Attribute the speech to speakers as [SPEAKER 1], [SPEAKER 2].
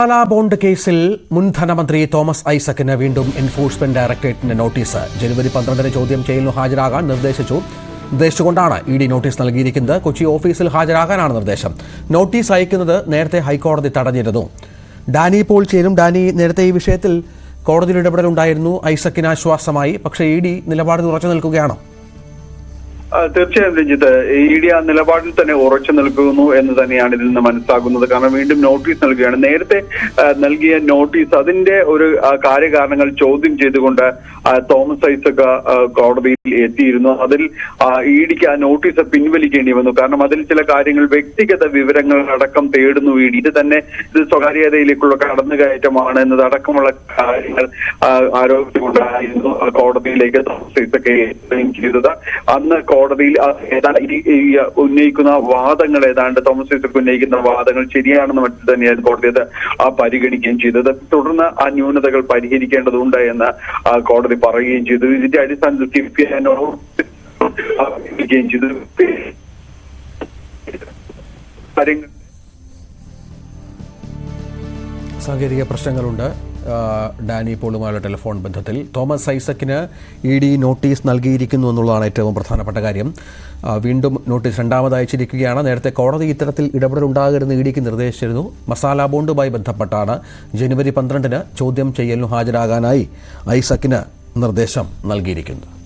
[SPEAKER 1] Masala bond കേസിൽ മുൻ ധനമന്ത്രി തോമസ് ഐസക്കിന് വീണ്ടും എൻഫോഴ്സ്മെന്റ് ഡയറക്ടറേറ്റിന്റെ നോട്ടീസ്. ജനുവരി 12 ചോദ്യം ചെയ്യലിന് ഹാജരാകാൻ നിർദ്ദേശിച്ചുകൊണ്ടാണ് ഇഡി നോട്ടീസ് നൽകിയിരിക്കുന്നത്. കൊച്ചി ഓഫീസിൽ ഹാജരാകാനാണ് നിർദ്ദേശം. നോട്ടീസ് അയക്കുന്നത് നേരത്തെ ഹൈക്കോടതി തടഞ്ഞിരുന്നു. ഡാനി പോൾ ചേരും. ഡാനി, നേരത്തെ ഈ വിഷയത്തിൽ കോടതിയിൽ ഇടപെടലുണ്ടായിരുന്നു. ഐസക്കിന് ആശ്വാസമായി. പക്ഷേ ഇഡി നിലപാടിൽ ഉറച്ചു നിൽക്കുകയാണോ?
[SPEAKER 2] തീർച്ചയായും രഞ്ജിത്ത്, ഇഡി ആ നിലപാടിൽ തന്നെ ഉറച്ചു നിൽക്കുന്നു എന്ന് തന്നെയാണ് ഇതിൽ നിന്ന് മനസ്സിലാകുന്നത്. കാരണം വീണ്ടും നോട്ടീസ് നൽകുകയാണ്. നേരത്തെ നൽകിയ നോട്ടീസ് അതിന്റെ ഒരു കാര്യകാരണങ്ങൾ ചോദ്യം ചെയ്തുകൊണ്ട് തോമസ് ഐസക് കോടതിയിൽ എത്തിയിരുന്നു. അതിൽ ഇഡിക്ക് ആ നോട്ടീസ് പിൻവലിക്കേണ്ടി വന്നു. കാരണം അതിൽ ചില കാര്യങ്ങൾ, വ്യക്തിഗത വിവരങ്ങൾ അടക്കം തേടുന്നു ഇഡി. ഇത് സ്വകാര്യതയിലേക്കുള്ള കടന്നുകയറ്റമാണ് എന്നതടക്കമുള്ള കാര്യങ്ങൾ ആരോപിച്ചുകൊണ്ടായിരുന്നു കോടതിയിലേക്ക് തോമസ് ഐസക് എത്തുകയും ചെയ്തത്. അന്ന് കോടതിയിൽ ഉന്നയിക്കുന്ന വാദങ്ങൾ തോമസ് ഐസക് ഉന്നയിക്കുന്ന വാദങ്ങൾ ശരിയാണെന്ന് മറ്റും തന്നെയാണ് കോടതി അത് പരിഗണിക്കുകയും ചെയ്തത്. തുടർന്ന് ആ ന്യൂനതകൾ പരിഹരിക്കേണ്ടതുണ്ട് എന്ന് കോടതി പറയുകയും ചെയ്തു. ഇതിന്റെ അടിസ്ഥാനത്തിൽ ചെയ്തു.
[SPEAKER 1] സാങ്കേതിക പ്രശ്നങ്ങളുണ്ട്. ഡാനി പോളുമായുള്ള ടെലിഫോൺ ബന്ധത്തിൽ തോമസ് ഐസക്കിന് ഇഡി നോട്ടീസ് നൽകിയിരിക്കുന്നു എന്നുള്ളതാണ് ഏറ്റവും പ്രധാനപ്പെട്ട കാര്യം. വീണ്ടും നോട്ടീസ് രണ്ടാമത് അയച്ചിരിക്കുകയാണ്. നേരത്തെ കോടതി ഇത്തരത്തിൽ ഇടപെടലുണ്ടാകരുതെന്ന് ഇഡിക്ക് നിർദ്ദേശിച്ചിരുന്നു. മസാല ബോണ്ടുമായി ബന്ധപ്പെട്ടാണ് ജനുവരി 12 ചോദ്യം ചെയ്യലിന് ഹാജരാകാനായി ഐസക്കിന് നിർദ്ദേശം നൽകിയിരിക്കുന്നത്.